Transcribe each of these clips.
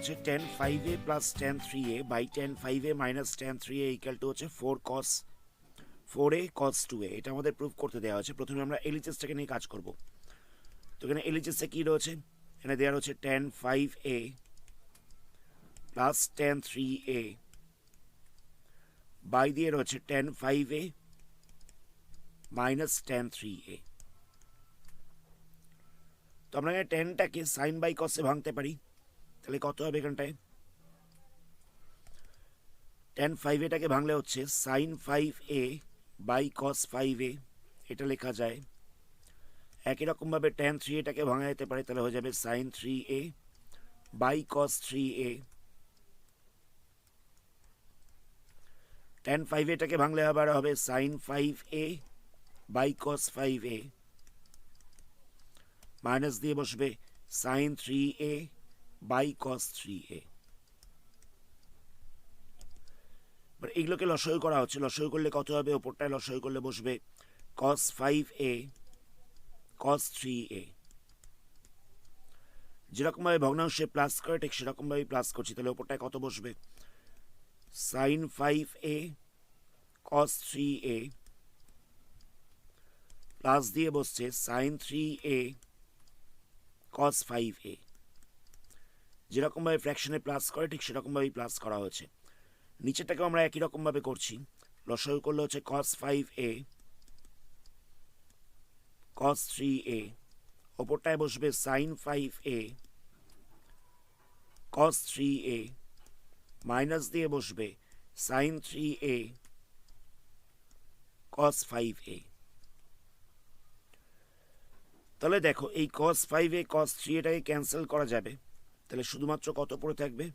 হচ্ছে tan 5a plus tan 3a by tan 5a minus tan 3a equal to হচ্ছে 4a cos 2a। এটা আমাদের proof করতে দেওয়া হচ্ছে। প্রথমে আমরা এলএইচএসটাকে নিয়ে কাজ করব। তো এখানে এলএইচএসে কী রয়েছে, এখানে দেওয়া হচ্ছে tan 5a plus tan 3a by দিয়ে রয়েছে tan 5a minus tan 3a। তো আমরা এখানে টেনটাকে সাইন বাই কসে ভাঙতে পারি, তাহলে কত হবে এখানটায়? tan 5aটাকে ভাঙলে হচ্ছে sign 5a by cos 5a, এটা লেখা যায়। একই রকমভাবে tan 3aটাকে ভাঙা যেতে পারে, তাহলে হয়ে যাবে sine 3a by cos 3a। tan 5aটাকে ভাঙলে আবার হবে sign 5a by cos 5a, minus দিয়ে বসবে sign 3a by cos 3a। এইগুলোকে লসাগু করা হচ্ছে, লসাগু করলে কত হবে? ওপরটায় লসাগু করলে বসবে cos 5a cos 3a। যেরকমভাবে ভগ্নাংশে প্লাস করে ঠিক সেরকমভাবে প্লাস করছি, তাহলে ওপরটায় কত বসবে? Sign 5a cos 3a plus দিয়ে বসছে সাইন 3a cos 5a। যেরকমভাবে ফ্র্যাকশনে প্লাস করে ঠিক সেরকমভাবেই প্লাস করা হয়েছে। নিচেরটাকেও আমরা একই রকমভাবে করছি, লসাগু করলে হচ্ছে cos 5a cos 3a, ওপরটায় বসবে sign 5a cos 3a, minus দিয়ে বসবে সাইন 3a cos 5a। তাহলে দেখো এই cos 5a cos 3aটাকে ক্যান্সেল করা যাবে, তাহলে শুধুমাত্র কত পড়ে থাকবে?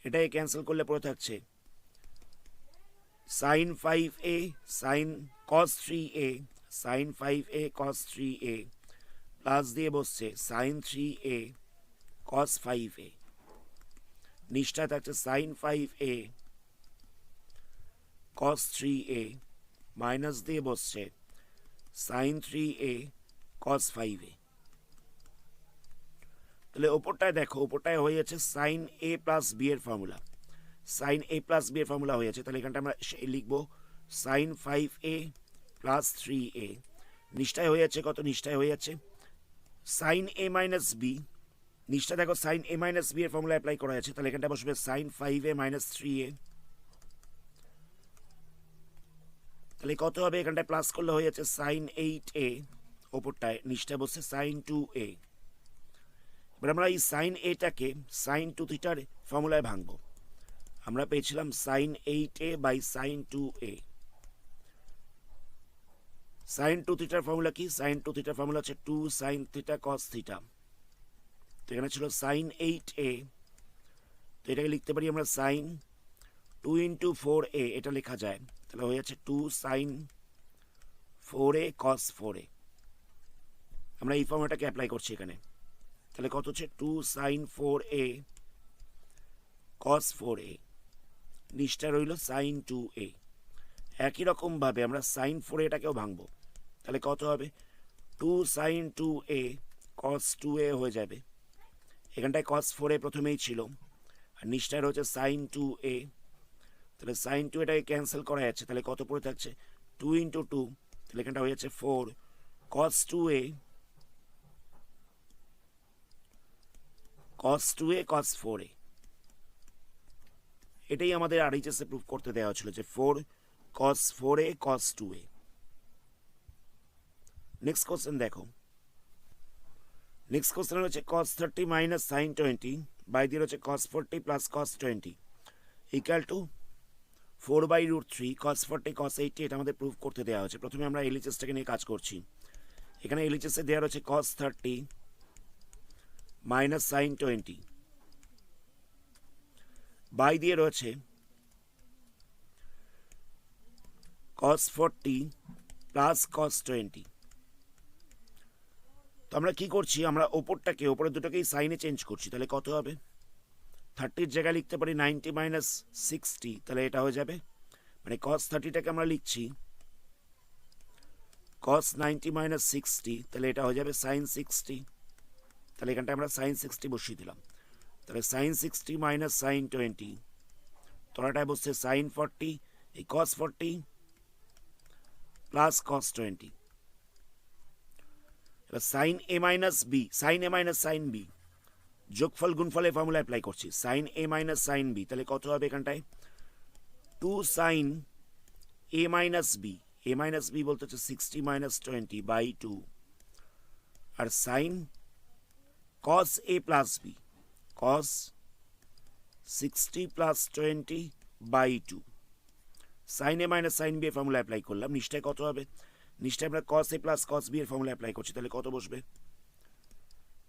এটাকে ক্যান্সেল করলে পড়ে থাকছে sine 5a sine cos 3a sine 5a cos 3a plus দিয়ে বসছে সাইন 3a cos 5a। নিচটা থাকছে sine 5a cos 3a minus দিয়ে বসছে সাইন 3a cos 5a। তাহলে ওপরটায় দেখো, ওপরটায় হয়ে যাচ্ছে সাইন a প্লাস বি এর formula, sine a plus B এর ফর্মুলা হয়ে যাচ্ছে। তাহলে এখানটা আমরা লিখবো সাইন 5a প্লাস 3a। নিচটায় হয়ে যাচ্ছে কত? নিচটায় হয়ে যাচ্ছে সাইন a মাইনাস বি। নিচটা দেখো সাইন a মাইনাস বি এর ফর্মুলা অ্যাপ্লাই করা আছে, তাহলে এখানটা বসবে সাইন 5a মাইনাস 3a। তাহলে কত হবে? এখানটায় প্লাস করলে হয়ে যাচ্ছে সাইন 8a, ওপরটায় নিচটা বসছে সাইন 2a। এবার আমরা এই সাইন এটাকে সাইন 2 থিটার ফর্মুলায় ভাঙবো। আমরা পেয়েছিলাম sign 8a by sine 2a। Sign 2 থিটার ফর্মুলা কি? সাইন 2 থিটার ফর্মুলা হচ্ছে 2 সাইন থিটা কস থিটা। তো এখানে ছিল সাইন 8a, তো এটাকে লিখতে পারি আমরা সাইন 2 ইন্টু 4a, এটা লেখা যায়। তাহলে হয়ে যাচ্ছে 2 সাইন 4a কস 4a। আমরা এই ফর্মুলাটাকে অ্যাপ্লাই করছি এখানে, তাহলে কত হচ্ছে 2 সাইন 4a cos 4a, নিচটা রইল সাইন 2a। একই রকমভাবে আমরা সাইন 4aটাকেও ভাঙবো, তাহলে কত হবে? 2 সাইন 2a cos 2a হয়ে যাবে। এখানটায় cos 4a প্রথমেই ছিল, আর নিচটায় রয়েছে সাইন 2a। তাহলে সাইন 2aটাকে ক্যান্সেল করা যাচ্ছে, তাহলে কত পড়ে থাকছে? 2 ইন্টু 2, তাহলে এখানটা হয়ে যাচ্ছে 4 cos 2a cos 2a cos 4a। এটাই আমাদের আরএইচএস এ প্রুফ করতে দেওয়া হয়েছিল যে 4 cos 4a cos 2a। Next question দেখো, নেক্সট কোশ্চেন হচ্ছে cos 30 মাইনাস সাইন 20 বাই দিয়ে হচ্ছে cos 40 plus cos 20 equal to 4/√3 cos 40 cos 80। এটা আমাদের প্রুফ করতে দেওয়া হয়েছে। প্রথমে আমরা এলএইচএসটাকে নিয়ে কাজ করছি। এখানে এলএইচএস এ দেওয়া হচ্ছে cos 30 মাইনাস সাইন 20 বাই দিয়ে রয়েছে cos 40 প্লাস cos 20। তো আমরা কি করছি? আমরা ওপরটাকে, ওপরের দুটোকেই সাইনে চেঞ্জ করছি, তাহলে কত হবে? 30-র জায়গায় লিখতে পারি 90 মাইনাস 60, তাহলে এটা হয়ে যাবে মানে cos 30টাকে আমরা লিখছি cos 90 মাইনাস 60, তাহলে এটা হয়ে যাবে সাইন 60। তাহলে এখানটা আমরা সাইন 60 বসিয়ে দিলাম। তাহলে সাইন 60 মাইনাস সাইন 20, তলাটায় বসছে সাইন 40, এই কস 40 প্লাস কস 20। এবার sine A minus B, sine A minus sine B, যোগফল গুণফলের ফর্মুলা অ্যাপ্লাই করছি। Sine A minus sine B, তাহলে কত হবে এখানটায়? 2 sine A minus B, A minus B বলতে হচ্ছে 60 মাইনাস 20 বাই 2, আর sine cos A plus B, cos 60 plus 20 by 2। Sine A minus sine B এর ফর্মুলা অ্যাপ্লাই করলাম, নিশ্চয় কত হবে? নিশ্চয় আমরা cos A plus cos B এর ফর্মুলা অ্যাপ্লাই করছি, তাহলে কত বসবে?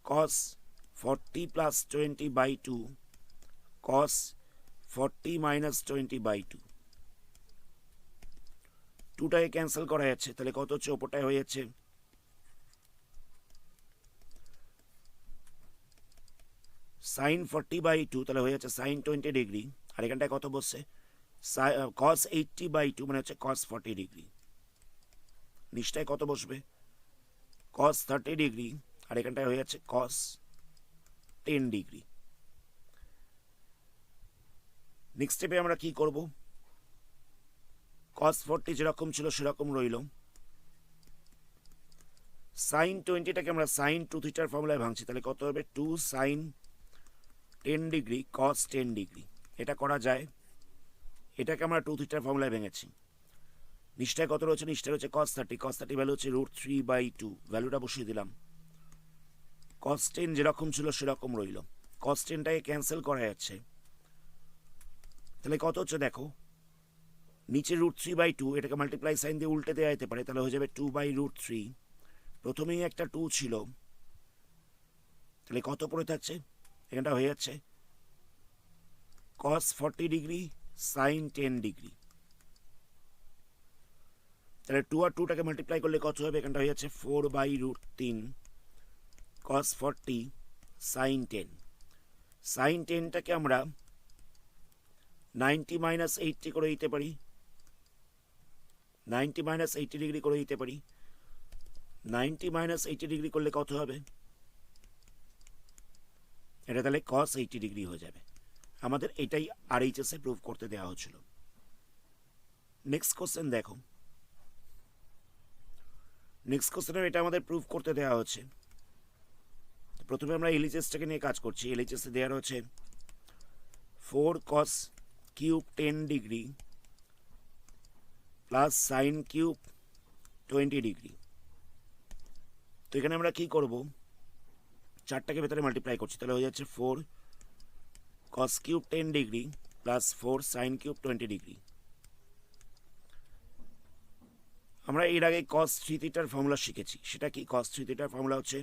Cos 40 plus 20 by 2, cos 40 minus 20 by 2, 2টাকে ক্যান্সেল করা যাচ্ছে, তাহলে কত হচ্ছে? ওপরটায় হয়ে যাচ্ছে সাইন 40 বাই 2, তাহলে হয়ে যাচ্ছে সাইন 20 ডিগ্রি, আর এখানটায় কত বসছে? কস 80 বাই 2, মানে হচ্ছে কস 40 ডিগ্রি। নিশ্চয় কত বসবে? কস 30 ডিগ্রি, আর এখানটায় হয়ে যাচ্ছে কস 10 ডিগ্রি। নেক্সট স্টেপে আমরা কি করব? কস 40 যেরকম ছিল সেরকম রইল, সাইন 20টাকে আমরা সাইন 2 থিটার ফর্মুলায় ভাঙছি, তাহলে কত হবে? 2 সাইন 10 ডিগ্রি কস 10 ডিগ্রি। এটা করা যায়, এটাকে আমরা 2 থিটার ফর্মুলায় ভেঙেছি। নিশ্চয় কত রয়েছে? নিশ্চয় রয়েছে কস 30, কস 30 ভ্যালু হচ্ছে √3 বাই 2, ভ্যালুটা বসিয়ে দিলাম। কস 10 যেরকম ছিল সেরকম রইল, কস 10টাকে ক্যান্সেল করা যাচ্ছে, তাহলে কত হচ্ছে দেখো, নিচে √3 বাই 2, এটাকে মাল্টিপ্লাই সাইন দিয়ে উল্টে দেওয়া যেতে পারে, তাহলে হয়ে যাবে 2 বাই √3। প্রথমেই একটা 2 ছিল, তাহলে কত পড়ে থাকছে? এখানটা হয়ে যাচ্ছে কস 40 ডিগ্রি সাইন 10 ডিগ্রি, তাহলে 2 আর 2টাকে মাল্টিপ্লাই করলে কত হবে? এখানটা হয়ে যাচ্ছে 4 বাই √3 কস 40 সাইন 10। সাইন 10টাকে আমরা 90 মাইনাস 80 করে দিতে পারি, 90 মাইনাস 80 ডিগ্রি করে দিতে পারি। 90 মাইনাস 80 ডিগ্রি করলে কত হবে? এটা তাহলে কস 80 ডিগ্রি হয়ে যাবে। আমাদের এটাই RHS এ প্রুভ করতে দেওয়া হচ্ছিল। নেক্সট কোশ্চেন দেখো, নেক্সট কোশ্চেনে এটা আমাদের প্রুভ করতে দেওয়া হচ্ছে। প্রথমে আমরা LHSটাকে নিয়ে কাজ করছি। LHS এ দেওয়া রয়েছে 4 cos cube 10 degree plus sine cube 20 degree. তো এখানে আমরা কি করব? 4টাকে ভেতরে মাল্টিপ্লাই করছি, তাহলে হয়ে যাচ্ছে 4 cos cube 10 degree plus 4 sine cube 20 degree. আমরা এর আগে cos 3 থিটার ফর্মুলা শিখেছি, সেটা কি? cos 3 থিটার ফর্মুলা হচ্ছে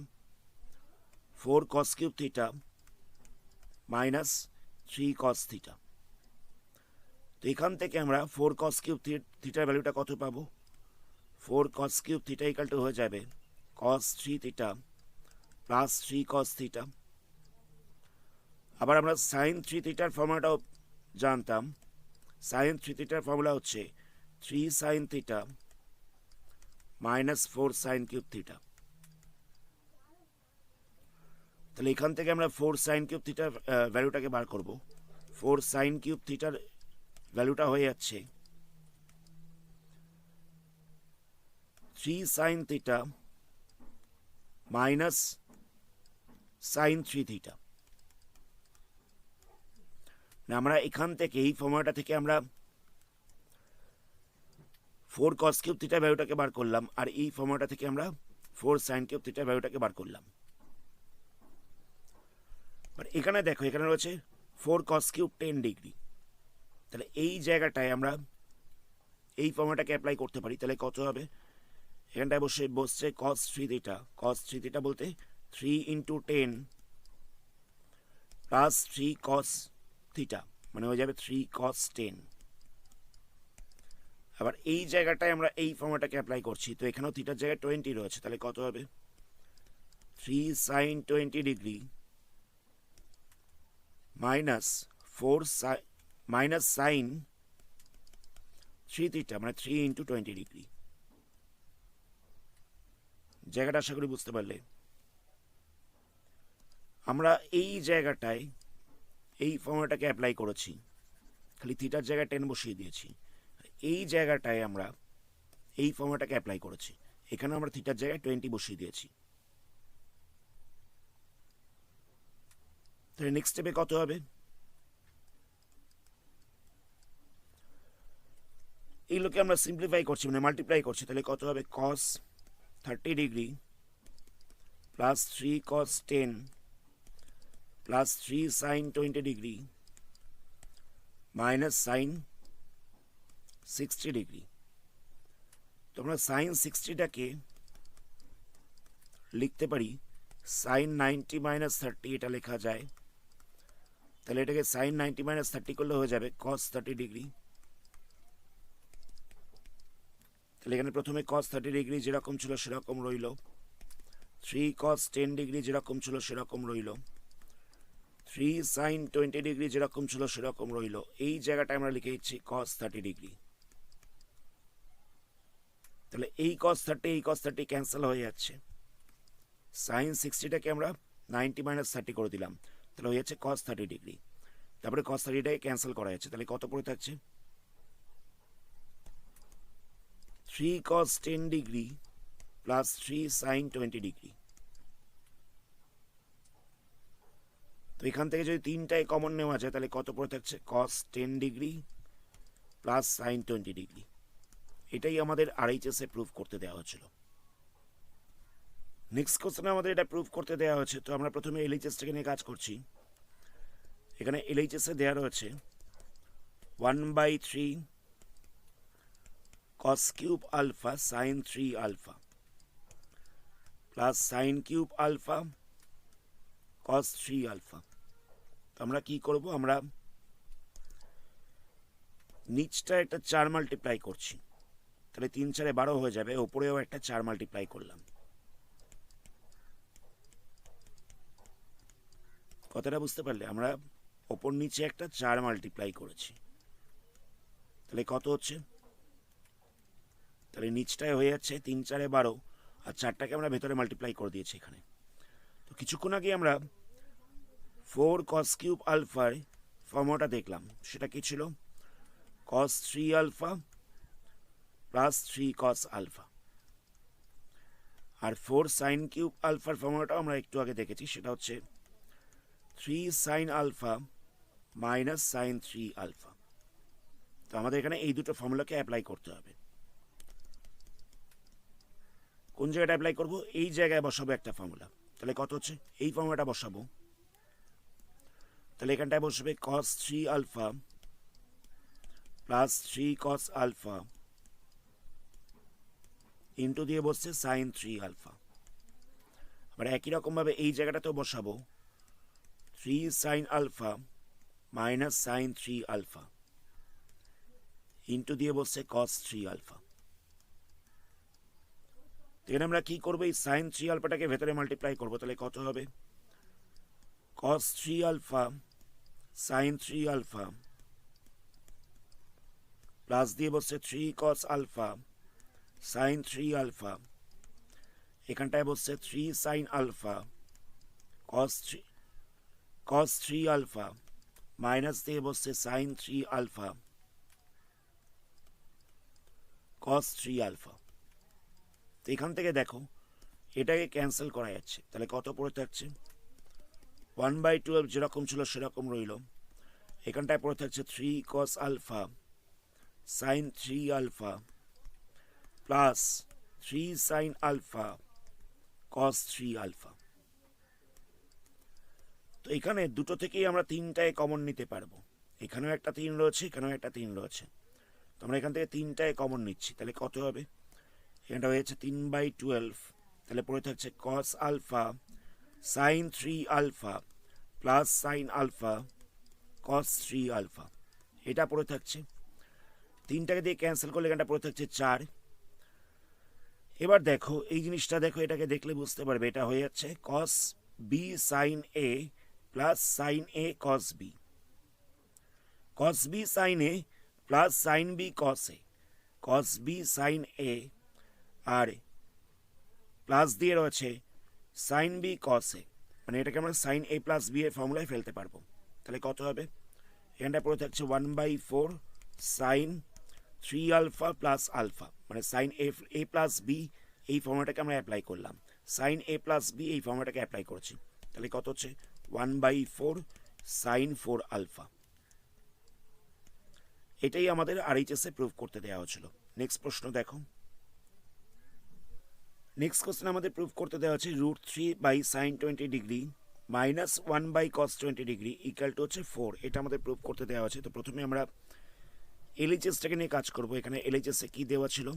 4 cos cube theta minus 3 cos theta. তো এখান থেকে আমরা 4 cos কিউব থিটার ভ্যালুটা কত পাবো? 4 cos cube theta equal to হয়ে যাবে cos 3 theta plus 3 cos theta. আবার আমরা সাইন 3 থিটার ফর্মুলাটাও জানতাম। সাইন 3 থিটার ফর্মুলা হচ্ছে 3 sine theta minus 4 sine cube theta. তাহলে এখান থেকে আমরা 4 সাইন কিউব থিটার ভ্যালুটাকে বার করব। 4 সাইন কিউব থিটার ভ্যালুটা হয়ে যাচ্ছে 3 sine theta minus sine 3 theta. আমরা এখান থেকে এই ফর্মুলাটা থেকে আমরা 4 cos কিউব থিটা ভ্যালুটাকে বার করলাম, আর এই ফর্মুলাটা থেকে আমরা 4 সাইন কিউব থিটা ভ্যালুটাকে বার করলাম। এখানে দেখো, এখানে রয়েছে 4 cos কিউব 10 ডিগ্রি, তাহলে এই জায়গাটায় আমরা এই ফর্মুলাটাকে অ্যাপ্লাই করতে পারি। তাহলে কত হবে? এখানটায় বসছে cos 3 থিটা। cos 3 থিটা বলতে 3 ইন্টু 10 প্লাস 3 cos থিটা, মানে হয়ে যাবে 3 cos 10। আবার এই জায়গাটায় আমরা এই ফর্মুলাটাকে অ্যাপ্লাই করছি, তো এখানেও থিটার জায়গায় 20 রয়েছে, তাহলে কত হবে? 3 sine 20 degree minus 4 minus sine 3 theta, মানে 3 ইন্টু 20 ডিগ্রি। জায়গাটা আশা করি বুঝতে পারলে। আমরা এই জায়গাটায় এই ফর্মুলাটাকে অ্যাপ্লাই করেছি, খালি থিটার জায়গায় 10 বসিয়ে দিয়েছি। এই জায়গাটায় আমরা এই ফর্মুলাটাকে অ্যাপ্লাই করেছি, এখানে আমরা থিটার জায়গায় 20 বসিয়ে দিয়েছি। তাহলে নেক্সট স্টেপে কত হবে? এইগুলোকে আমরা সিম্পলিফাই করছি, মানে মাল্টিপ্লাই করছি। তাহলে কত হবে? cos 30 degree plus 3 cos 10 plus 3 sin 20 degree minus sine 60 degree. তো আমরা সাইন 60টাকে লিখতে পারি সাইন 90 মাইনাস 30, এটা লেখা যায়। তাহলে এটাকে সাইন 90 মাইনাস 30 করলে হয়ে যাবে cos 30 ডিগ্রি। তাহলে এখানে প্রথমে cos 30 ডিগ্রি যেরকম ছিল সেরকম রইল, 3 cos 10 ডিগ্রি যেরকম ছিল সেরকম রইল, 3 sin 20 ডিগ্রি যেরকম ছিল সেরকম রইল। এই জায়গাটা আমরা লিখে দিচ্ছি cos 30 ডিগ্রি। তাহলে এই cos 30 এই cos 30 ক্যান্সেল হয়ে যাচ্ছে, সাইন 60টাকে আমরা 90 মাইনাস 30 করে দিলাম, তাহলে হয়ে যাচ্ছে cos 30 ডিগ্রি। তারপরে cos 30টাকে ক্যান্সেল করা যাচ্ছে, তাহলে কত পড়ে থাকছে? 3 cos 10 degree plus 3 sin 20 degree. তো এখান থেকে যদি তিনটাই কমন নেওয়া যায় তাহলে কত পড়ে থাকছে? cos 10 degree plus sin 20 degree. এটাই আমাদের RHS এ প্রুফ করতে দেওয়া হয়েছিল। নেক্সট কোশ্চেনে আমাদের এটা প্রুফ করতে দেওয়া হয়েছে। তো আমরা প্রথমে LHSটাকে নিয়ে কাজ করছি। এখানে LHS এ দেওয়া রয়েছে 1/3 cos cube alpha sin 3 alpha plus sin cube alpha cos 3 alpha. তো আমরা কি করব? আমরা নিচটা একটা 4 মাল্টিপ্লাই করছি, তাহলে 3 4 12 হয়ে যাবে। ওপরেও একটা 4 মাল্টিপ্লাই করলাম। কথাটা বুঝতে পারলে? আমরা ওপর নিচে একটা 4 মাল্টিপ্লাই করেছি, তাহলে কত হচ্ছে? তাহলে নিচটায় হয়ে যাচ্ছে 3 4 12, আর 4টাকে আমরা ভেতরে মাল্টিপ্লাই করে দিয়েছি এখানে। তো কিছুক্ষণ আগে আমরা 4 cos কিউব আলফার ফর্মুলাটা দেখলাম, সেটা কি ছিল? cos 3 alpha plus 3 cos alpha. আর 4 sin কিউব আলফার ফর্মুলাটাও আমরা একটু আগে দেখেছি, সেটা হচ্ছে 3 sin alpha minus sin 3 alpha. তো আমাদের এখানে এই দুটো ফর্মুলাকে অ্যাপ্লাই করতে হবে। কোন জায়গাটা অ্যাপ্লাই করব? এই জায়গায় বসাবো একটা ফর্মুলা। তাহলে কত হচ্ছে? এই ফর্মুলাটা বসাবো, তাহলে এখানটায় বসবে cos 3 alpha plus 3 cos alpha into দিয়ে বসছে sin 3 আলফা। আবার একই রকমভাবে এই জায়গাটাতেও বসাবো 3 sin alpha minus sin 3 alpha into দিয়ে বসছে cos 3 আলফা। এখানে আমরা কি করবো? এই sin 3 আলফাটাকে ভেতরে মাল্টিপ্লাই করবো, তাহলে কত হবে? cos 3 alpha sin 3 alpha plus দিয়ে বসছে 3 cos আলফা sin 3 আলফা, এখানটায় বসছে 3 sin alpha cos 3 alpha minus দিয়ে বসছে sin 3 আলফা cos 3 আলফা। তো এখান থেকে দেখো এটাকে ক্যান্সেল করা যাচ্ছে, তাহলে কত পড়ে থাকছে? 1/12 যেরকম ছিল সেরকম রইল। এখানটায় পড়ে থাকছে 3 cos alpha sin 3 alpha plus 3 sin alpha cos 3 alpha. তো এখানে দুটো থেকেই আমরা তিনটায় কমন নিতে পারবো। এখানেও একটা 3 রয়েছে, এখানেও একটা 3 রয়েছে। তো আমরা এখান থেকে তিনটায় কমন নিচ্ছি, তাহলে কত হবে? এখানটা হয়েছে 3/12, তাহলে পড়ে থাকছে cos alpha sin 3 alpha plus sin alpha cos 3 alpha, এটা পড়ে থাকছে। তিনটাকে দিয়ে ক্যান্সেল করলে এখানটা পড়ে থাকছে 4। এবার দেখো এই জিনিসটা, দেখো এটাকে দেখলে বুঝতে পারবে, এটা হয়ে যাচ্ছে cos b sin a plus sin a cos b, cos b sin a plus sin b cos a, cos b sin a আর প্লাস দিয়ে রয়েছে sin b cos a, মানে এটাকে আমরা sin a প্লাস b এর ফর্মুলায় ফেলতে পারবো। তাহলে কত হবে, এখানটায় পড়ে থাকছে 1/4 সাইন 3 আলফা প্লাস আলফা, মানে সাইন এ প্লাস বি এই ফর্মুলাটাকে আমরা অ্যাপ্লাই করলাম, সাইন এ প্লাস বি এই ফর্মুলাটাকে অ্যাপ্লাই করছি। তাহলে কত হচ্ছে 1/4 সাইন 4 আলফা। এটাই আমাদের আরএইচএস এ প্রুভ করতে দেওয়া হয়েছিল। নেক্সট প্রশ্ন দেখো। নেক্সট কোশ্চেন আমাদের প্রুভ করতে দেওয়া আছে √3/sin 20 degree minus 1/cos 20 degree equal to হচ্ছে 4। এটা আমাদের প্রুভ করতে দেওয়া আছে। তো প্রথমে আমরা এলএইচএসটাকে নিয়ে কাজ করব। এখানে এলএইচএস এ কি দেওয়া ছিল,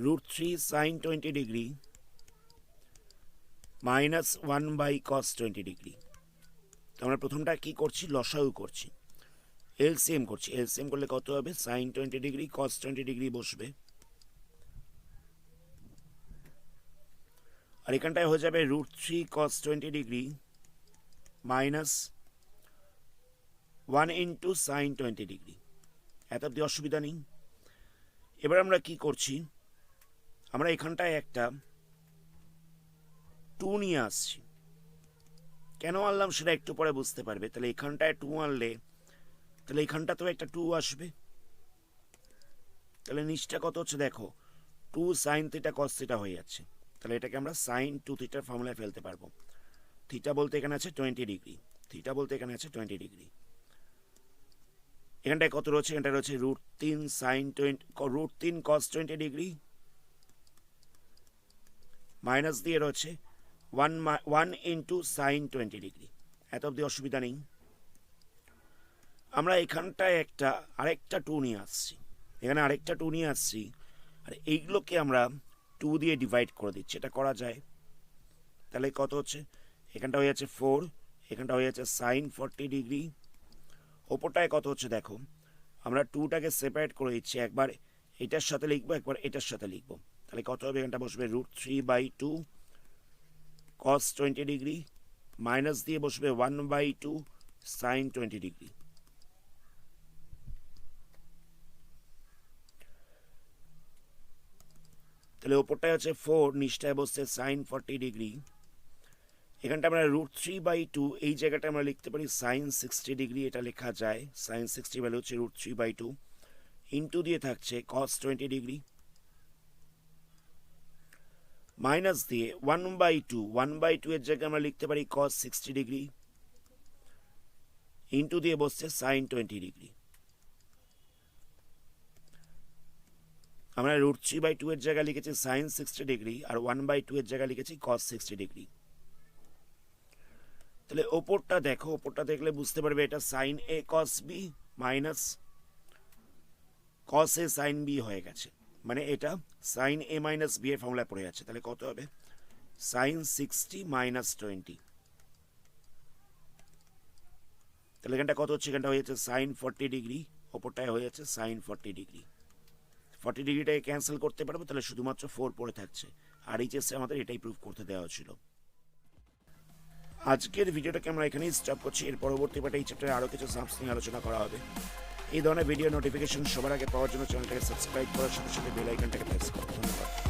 √3sin 20 degree minus 1/cos 20 degree. তো আমরা প্রথমটা কি করছি, লসাগু করছি, এলসিএম করছি। এলসিএম করলে কত হবে, sin 20 ডিগ্রি cos 20 ডিগ্রি বসবে, আর এখানটায় হয়ে যাবে √3 cos 20 degree minus 1 into sign 20 degree. এত অব্দি অসুবিধা নেই। এবার আমরা কি করছি, আমরা এখানটায় একটা 2 নিয়ে আসছি। কেন আনলাম সেটা একটু পরে বুঝতে পারবে। তাহলে এখানটায় 2 আনলে তাহলে এখানটাতেও একটা 2 আসবে। তাহলে নিচটা কত হচ্ছে দেখো, 2 সাইন থিটা কস থিটা হয়ে যাচ্ছে। তাহলে এটাকে আমরা সাইন 2 থিটার ফর্মুলায় ফেলতে পারবো। থিটা বলতে এখানে আছে 20 ডিগ্রি, থিটা বলতে এখানে আছে 20 ডিগ্রি। এখানটায় কত রয়েছে, এখানটায় রয়েছে √3 cos 20 ডিগ্রি মাইনাস দিয়ে রয়েছে 1 ইন্টু সাইন 20 ডিগ্রি। এত অব্দি অসুবিধা নেই। আমরা এখানটায় আরেকটা 2 নিয়ে আসছি, এখানে আরেকটা 2 নিয়ে আসছি, আর এইগুলোকে আমরা 2 দিয়ে ডিভাইড করে দিচ্ছি। এটা করা যায়। তাহলে কত হচ্ছে, এখানটা হয়ে যাচ্ছে 4, এখানটা হয়ে যাচ্ছে সাইন 40 ডিগ্রি। ওপরটায় কত হচ্ছে দেখো, আমরা 2টাকে সেপারেট করে দিচ্ছি, একবার এটার সাথে লিখবো, একবার এটার সাথে লিখবো। তাহলে কত হবে, এখানটা বসবে √3/2 cos 20 ডিগ্রি মাইনাস দিয়ে বসবে 1/2 সাইন 20 ডিগ্রি। তাহলে ওপরটায় হচ্ছে 4, নিচটায় বসছে সাইন 40 ডিগ্রি। এখানটা আমরা √3/2 এই জায়গাটা আমরা লিখতে পারি সাইন 60 ডিগ্রি, এটা লেখা যায়। সাইন 60 ভ্যালু হচ্ছে √3/2 ইন্টু দিয়ে থাকছে cos 20 ডিগ্রি মাইনাস দিয়ে 1/2 এর জায়গায় আমরা লিখতে পারি cos 60 ডিগ্রি ইন্টু দিয়ে বসছে সাইন 20 ডিগ্রি। আমরা √3/2 এর জায়গায় লিখেছি সাইন 60 ডিগ্রি, আর 1/2 এর জায়গায় লিখেছি cos 60 ডিগ্রি। তাহলে ওপরটা দেখো, ওপরটা দেখলে বুঝতে পারবে এটা সাইন এ cos বি মাইনাস cos এ সাইন বি হয়ে গেছে, মানে এটা সাইন এ মাইনাস বি এর ফর্মুলায় পড়ে যাচ্ছে। তাহলে কত হবে, সাইন 60 মাইনাস 20। তাহলে এখানটা কত হচ্ছে, এখানটা হয়ে যাচ্ছে সাইন 40 ডিগ্রি, ওপরটায় হয়ে যাচ্ছে সাইন 40 ডিগ্রি। 40 ডিগ্রিটাকে ক্যান্সেল করতে পারবো, তাহলে শুধুমাত্র 4 পড়ে থাকছে। আর এইচএসে আমাদের এটাই প্রুভ করতে দেওয়া ছিল। আজকের ভিডিওটাকে আমরা এখানেই স্টপ করছি। এর পরবর্তী পার্টে এই চ্যাপ্টারে আরও কিছু সামস নিয়ে আলোচনা করা হবে। এই ধরনের ভিডিও নোটিফিকেশন সবার আগে পাওয়ার জন্য চ্যানেলটাকে সাবস্ক্রাইব করার সাথে সাথে বেল আইকনটাকে প্রেস করুন। ধন্যবাদ।